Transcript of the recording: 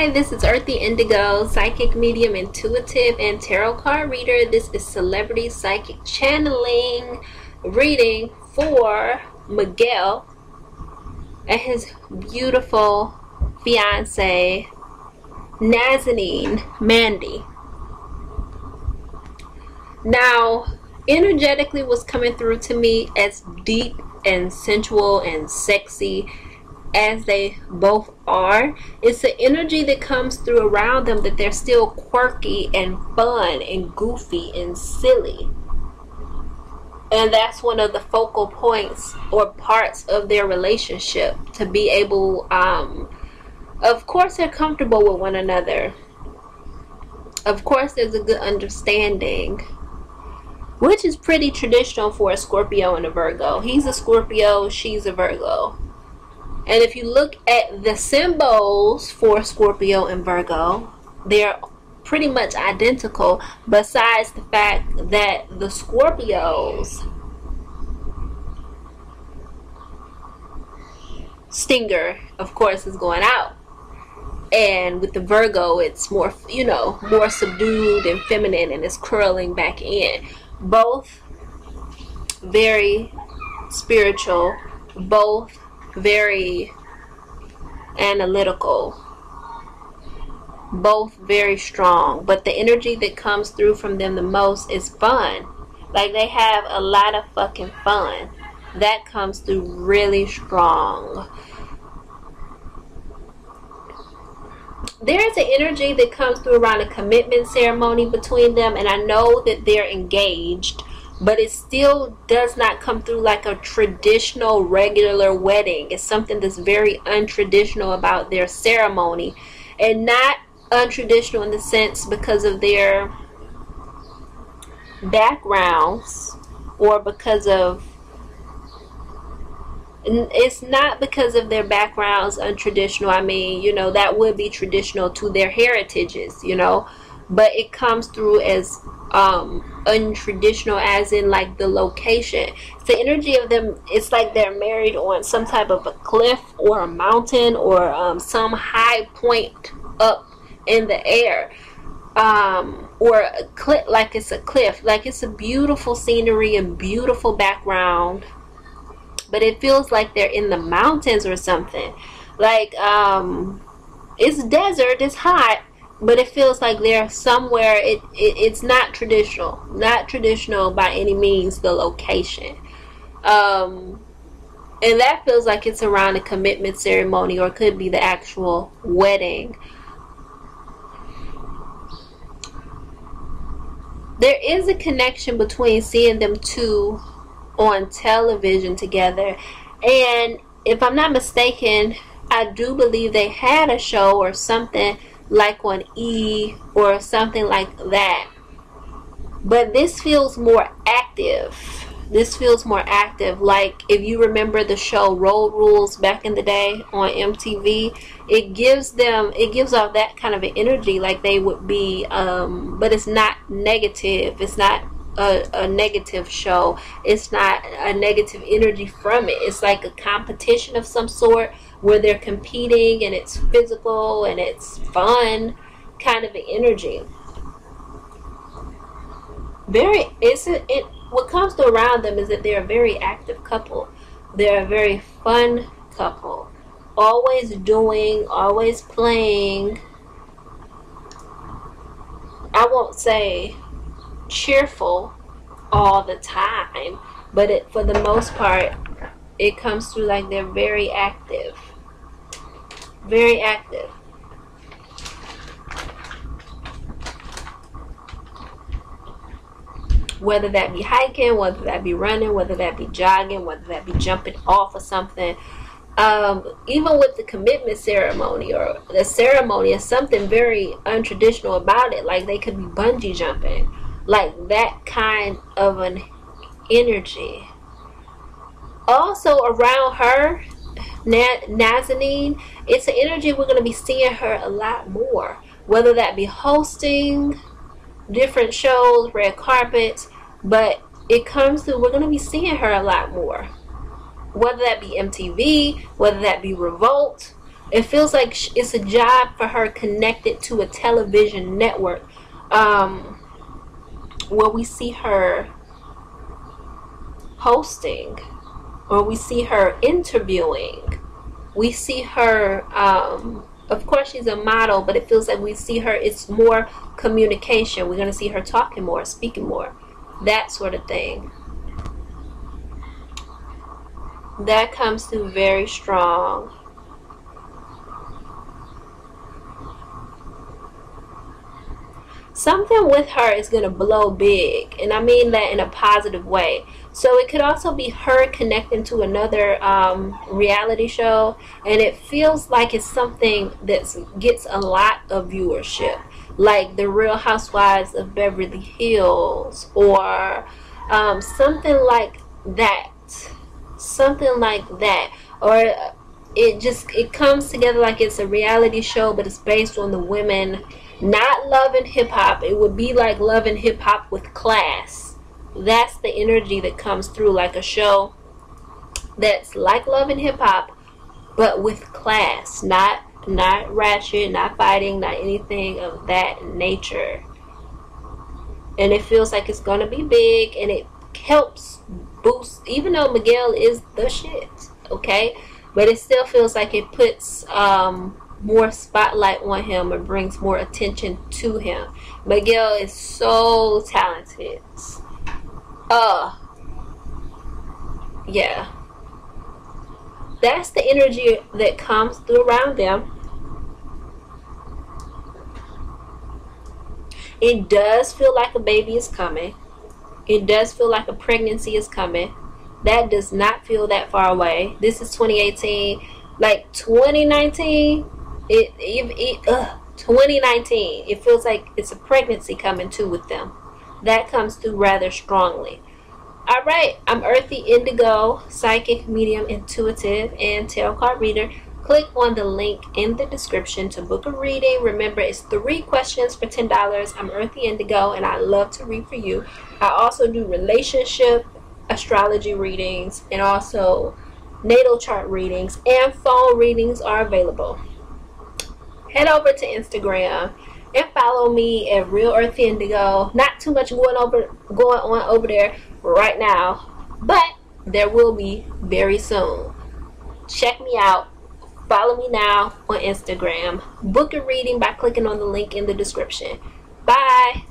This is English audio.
Hi, this is Earthy Indigo, psychic medium, intuitive, and tarot card reader. This is celebrity psychic channeling reading for Miguel and his beautiful fiance, Nazanin, Mandy. Now, energetically what's coming through to me as deep and sensual and sexy as they both are, it's the energy that comes through around them that they're still quirky and fun and goofy and silly. And that's one of the focal points or parts of their relationship, to be able, of course they're comfortable with one another. Of course there's a good understanding, which is pretty traditional for a Scorpio and a Virgo. He's a Scorpio, she's a Virgo. And if you look at the symbols for Scorpio and Virgo, they're pretty much identical, besides the fact that the Scorpio's stinger, of course, is going out. And with the Virgo, it's more, you know, more subdued and feminine, and it's curling back in. Both very spiritual, both very analytical, both very strong, but the energy that comes through from them the most is fun. Like, they have a lot of fucking fun. That comes through really strong. There's an energy that comes through around a commitment ceremony between them, and I know that they're engaged, but it still does not come through like a traditional regular wedding. It's something that's very untraditional about their ceremony, and not untraditional in the sense because of their backgrounds, or because of, it's not because of their backgrounds untraditional. I mean, you know, that would be traditional to their heritages, you know, but it comes through as untraditional, as in like the location. It's the energy of them. It's like they're married on some type of a cliff or a mountain, or some high point up in the air, or a cliff, like it's a cliff, like it's a beautiful scenery and beautiful background, but it feels like they're in the mountains or something. Like it's desert, it's hot, but it feels like they're somewhere. It's not traditional. Not traditional by any means, the location. And that feels like it's around a commitment ceremony, or it could be the actual wedding. There is a connection between seeing them two on television together. And if I'm not mistaken, I do believe they had a show or something like on E or something like that, but this feels more active. This feels more active. Like, if you remember the show Road Rules back in the day on MTV, it gives off that kind of an energy, like they would be, but it's not negative. It's not a negative show. It's not a negative energy from it. It's like a competition of some sort, where they're competing, and it's physical and it's fun kind of an energy. What comes to around them is that they're a very active couple. They're a very fun couple. Always doing, always playing. I won't say cheerful all the time, but for the most part, it comes through like they're very active. Very active. Whether that be hiking, whether that be running, whether that be jogging, whether that be jumping off of something. Even with the commitment ceremony, or the ceremony, is something very untraditional about it. Like, they could be bungee jumping. Like that kind of an energy. Also around her, Nazanin, it's an energy we're going to be seeing her a lot more, whether that be hosting different shows, red carpets, but it comes through, we're going to be seeing her a lot more, whether that be MTV, whether that be Revolt. It feels like it's a job for her connected to a television network, where we see her hosting, or we see her interviewing. We see her, of course she's a model, but it feels like we see her, it's more communication. We're going to see her talking more, speaking more, that sort of thing. That comes through very strong. Something with her is going to blow big, and I mean that in a positive way. So it could also be her connecting to another reality show, and it feels like it's something that gets a lot of viewership, like the Real Housewives of Beverly Hills, or something like that. Something like that. Or it comes together like it's a reality show, but it's based on the women. Not Love and Hip Hop. It would be like Love and Hip Hop with class. That's the energy that comes through, like a show that's like Love and Hip Hop, but with class. Not ratchet, not fighting, not anything of that nature. And it feels like it's going to be big, and it helps boost, even though Miguel is the shit, okay? But it still feels like it puts more spotlight on him, or brings more attention to him. Miguel is so talented. Yeah, that's the energy that comes through around them. It does feel like a baby is coming. It does feel like a pregnancy is coming. That does not feel that far away. This is 2018. Like 2019, 2019, it feels like it's a pregnancy coming too with them. That comes through rather strongly. Alright, I'm Earthy Indigo, psychic, medium, intuitive, and tarot card reader. Click on the link in the description to book a reading. Remember, it's 3 questions for $10. I'm Earthy Indigo, and I love to read for you. I also do relationship, astrology readings, and also natal chart readings, and phone readings are available. Head over to Instagram and follow me at Real Earthy Indigo. Not too much going on over there right now, but there will be very soon. Check me out. Follow me now on Instagram. Book a reading by clicking on the link in the description. Bye.